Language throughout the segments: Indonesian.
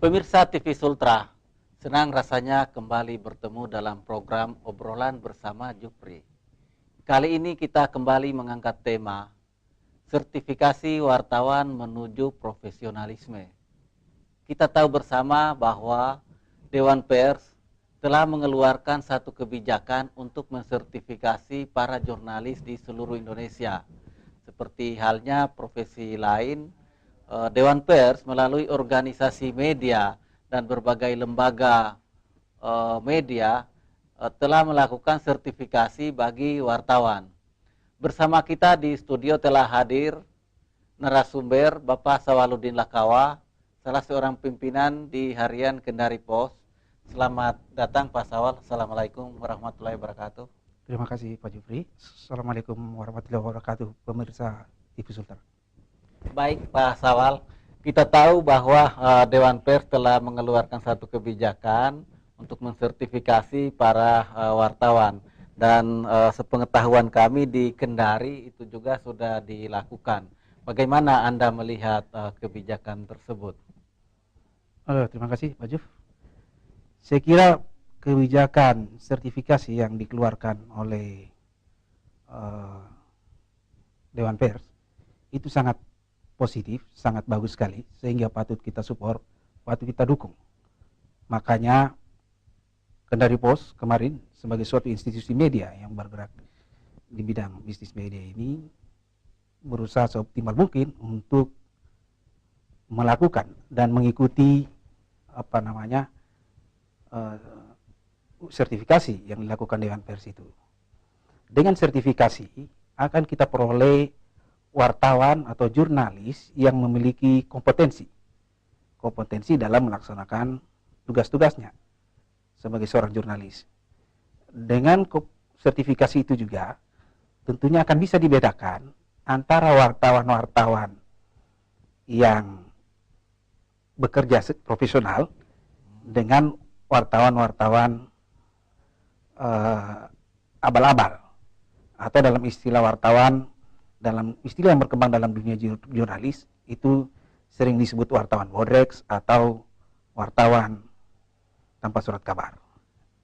Pemirsa TV Sultra, senang rasanya kembali bertemu dalam program obrolan bersama Jupri. Kali ini kita kembali mengangkat tema sertifikasi wartawan menuju profesionalisme. Kita tahu bersama bahwa Dewan Pers telah mengeluarkan satu kebijakan untuk mensertifikasi para jurnalis di seluruh Indonesia. Seperti halnya profesi lain, Dewan Pers melalui organisasi media dan berbagai lembaga media telah melakukan sertifikasi bagi wartawan. Bersama kita di studio telah hadir narasumber Bapak Sawaludin Lakawa, salah seorang pimpinan di Harian Kendari Pos. Selamat datang Pak Sawal. Assalamualaikum warahmatullahi wabarakatuh. Terima kasih Pak Jupri. Assalamualaikum warahmatullahi wabarakatuh, pemirsa TV Sultan. Baik Pak Sawal, kita tahu bahwa Dewan Pers telah mengeluarkan satu kebijakan untuk mensertifikasi para wartawan. Dan sepengetahuan kami di Kendari itu juga sudah dilakukan. Bagaimana Anda melihat kebijakan tersebut? Terima kasih Pak Juf. Saya kira kebijakan sertifikasi yang dikeluarkan oleh Dewan Pers itu sangat positif, sangat bagus sekali, sehingga patut kita support, patut kita dukung. Makanya Kendari Pos kemarin sebagai suatu institusi media yang bergerak di bidang bisnis media ini berusaha seoptimal mungkin untuk melakukan dan mengikuti sertifikasi yang dilakukan Dewan Pers itu. Dengan sertifikasi akan kita peroleh wartawan atau jurnalis yang memiliki kompetensi dalam melaksanakan tugas-tugasnya sebagai seorang jurnalis. Dengan sertifikasi itu juga tentunya akan bisa dibedakan antara wartawan-wartawan yang bekerja profesional dengan wartawan-wartawan abal-abal, atau dalam istilah wartawan, dalam istilah yang berkembang dalam dunia jurnalis itu sering disebut wartawan bodrex atau wartawan tanpa surat kabar.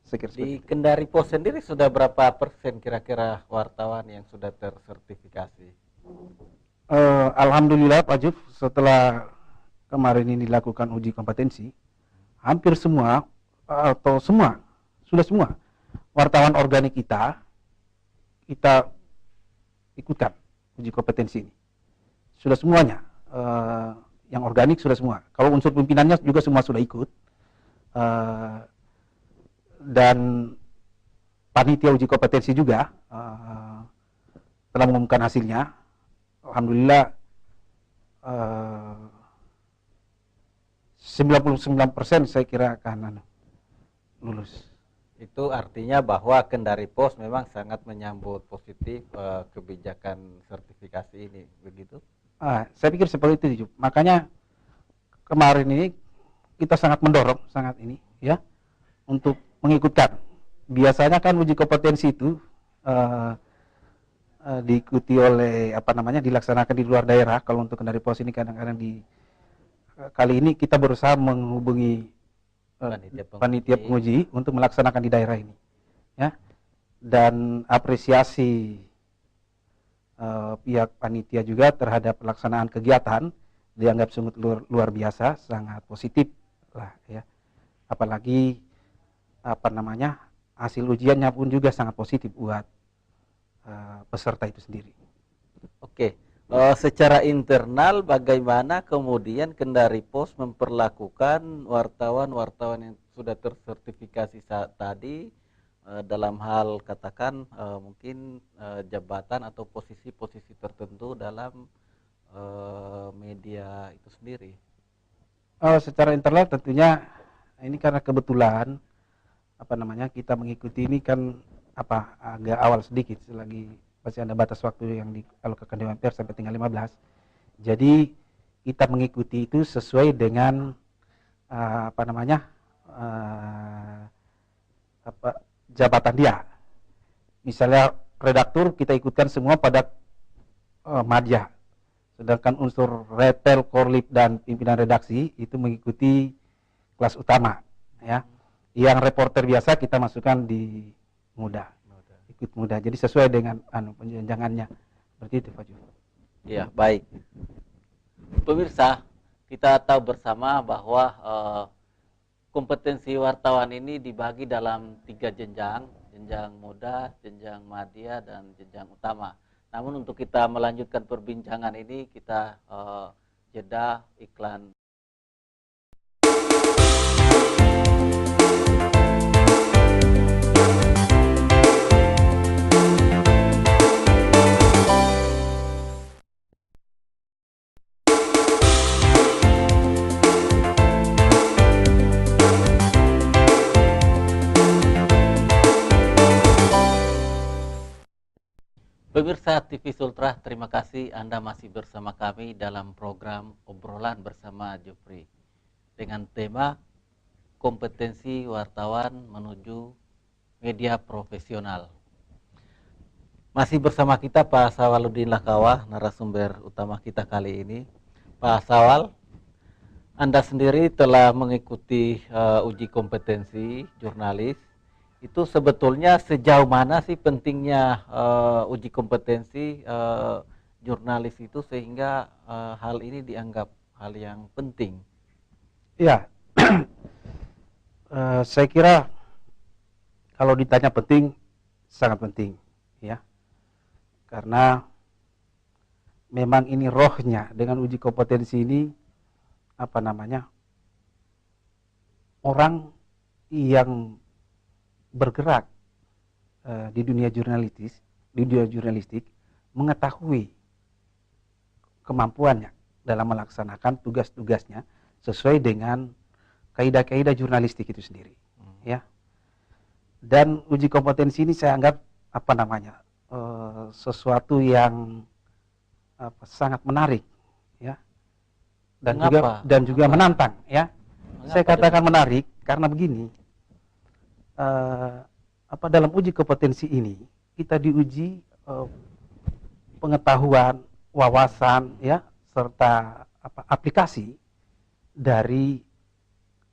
Di Kendari Pos sendiri sudah berapa persen kira-kira wartawan yang sudah tersertifikasi? Alhamdulillah Pak Juf, setelah kemarin ini dilakukan uji kompetensi, hampir semua atau sudah semua wartawan organik kita ikutkan uji kompetensi ini. Sudah semuanya, yang organik sudah semua. Kalau unsur pimpinannya juga semua sudah ikut. Dan panitia uji kompetensi juga telah mengumumkan hasilnya. Alhamdulillah 99% saya kira akan lulus. Itu artinya bahwa Kendari Pos memang sangat menyambut positif kebijakan sertifikasi ini, begitu? Saya pikir seperti itu. Makanya kemarin ini kita sangat mendorong untuk mengikutkan. Biasanya kan uji kompetensi itu diikuti oleh dilaksanakan di luar daerah. Kalau untuk Kendari Pos ini kadang-kadang kali ini kita berusaha menghubungi panitia penguji untuk melaksanakan di daerah ini, ya. Dan apresiasi pihak panitia juga terhadap pelaksanaan kegiatan dianggap sungguh luar biasa, sangat positif lah, ya. Apalagi hasil ujiannya pun juga sangat positif buat peserta itu sendiri. Oke. Secara internal bagaimana kemudian Kendari Pos memperlakukan wartawan-wartawan yang sudah tersertifikasi saat tadi dalam hal katakan mungkin jabatan atau posisi-posisi tertentu dalam media itu sendiri? Secara internal tentunya ini karena kebetulan kita mengikuti ini kan agak awal sedikit, selagi masih ada batas waktu yang dialokasikan Dewan Pers sampai tinggal 15. Jadi kita mengikuti itu sesuai dengan jabatan dia. Misalnya redaktur kita ikutkan semua pada madya. Sedangkan unsur repel, korlip dan pimpinan redaksi itu mengikuti kelas utama, ya. Yang reporter biasa kita masukkan di muda, ikut muda. Jadi sesuai dengan penjenjangannya. Seperti itu, Pak Ju. Iya, baik. Pemirsa, kita tahu bersama bahwa kompetensi wartawan ini dibagi dalam 3 jenjang, jenjang muda, jenjang madya, dan jenjang utama. Namun untuk kita melanjutkan perbincangan ini, kita jeda iklan. Pemirsa TV Sultra, terima kasih Anda masih bersama kami dalam program Obrolan Bersama Jupri dengan tema kompetensi wartawan menuju media profesional. Masih bersama kita Pak Sawaludin Lakawah, narasumber utama kita kali ini. Pak Sawal, Anda sendiri telah mengikuti uji kompetensi jurnalis. Itu sebetulnya sejauh mana sih pentingnya uji kompetensi jurnalis itu sehingga hal ini dianggap hal yang penting? Ya, saya kira kalau ditanya penting, sangat penting, ya, karena memang ini rohnya dengan uji kompetensi ini, orang yang bergerak di dunia jurnalistik mengetahui kemampuannya dalam melaksanakan tugas-tugasnya sesuai dengan kaidah-kaidah jurnalistik itu sendiri, ya. Dan uji kompetensi ini saya anggap sesuatu yang sangat menarik, ya, dan juga menantang, ya. Saya katakan menarik karena begini. Dalam uji kompetensi ini kita diuji pengetahuan, wawasan, ya, serta aplikasi dari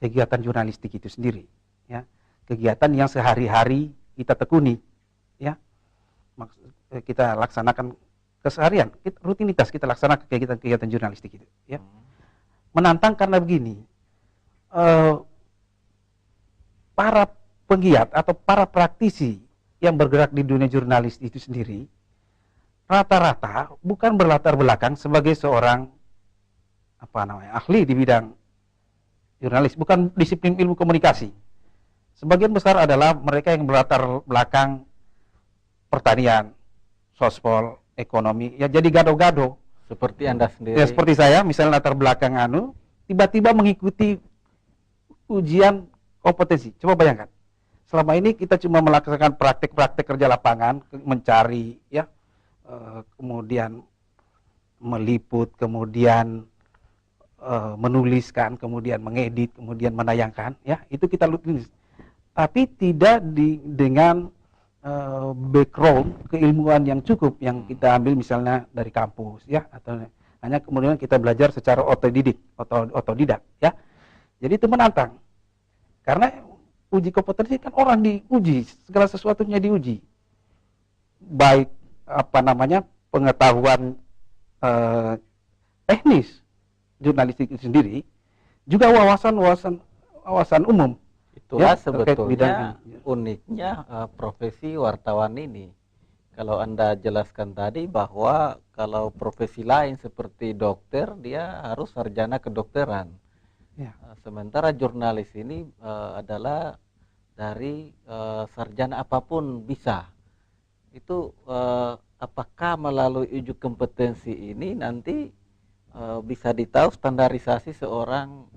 kegiatan jurnalistik itu sendiri, ya, kegiatan yang sehari-hari kita tekuni, ya, kita laksanakan keseharian, rutinitas kita laksanakan kegiatan jurnalistik itu, ya. Menantang karena begini, para penggiat atau para praktisi yang bergerak di dunia jurnalis itu sendiri rata-rata bukan berlatar belakang sebagai seorang ahli di bidang jurnalis, bukan disiplin ilmu komunikasi. Sebagian besar adalah mereka yang berlatar belakang pertanian, sospol, ekonomi, ya, jadi gado-gado. Seperti Anda sendiri. Ya, seperti saya, misalnya latar belakang tiba-tiba mengikuti ujian kompetensi. Coba bayangkan. Selama ini kita cuma melaksanakan praktek-praktek kerja lapangan, mencari, ya, kemudian meliput, kemudian menuliskan, kemudian mengedit, kemudian menayangkan, ya, itu kita tulis. Tapi tidak dengan background keilmuan yang cukup yang kita ambil misalnya dari kampus, ya, atau hanya kemudian kita belajar secara otodidak, ya. Jadi itu menantang. Karena uji kompetensi kan orang diuji, segala sesuatunya diuji. Baik pengetahuan teknis jurnalistik itu sendiri, juga wawasan umum. Itulah, ya, sebetulnya uniknya profesi wartawan ini. Kalau Anda jelaskan tadi bahwa kalau profesi lain seperti dokter, dia harus sarjana kedokteran. Ya. Sementara jurnalis ini adalah dari sarjana apapun bisa. Itu apakah melalui uji kompetensi ini nanti bisa ditahu standarisasi seorang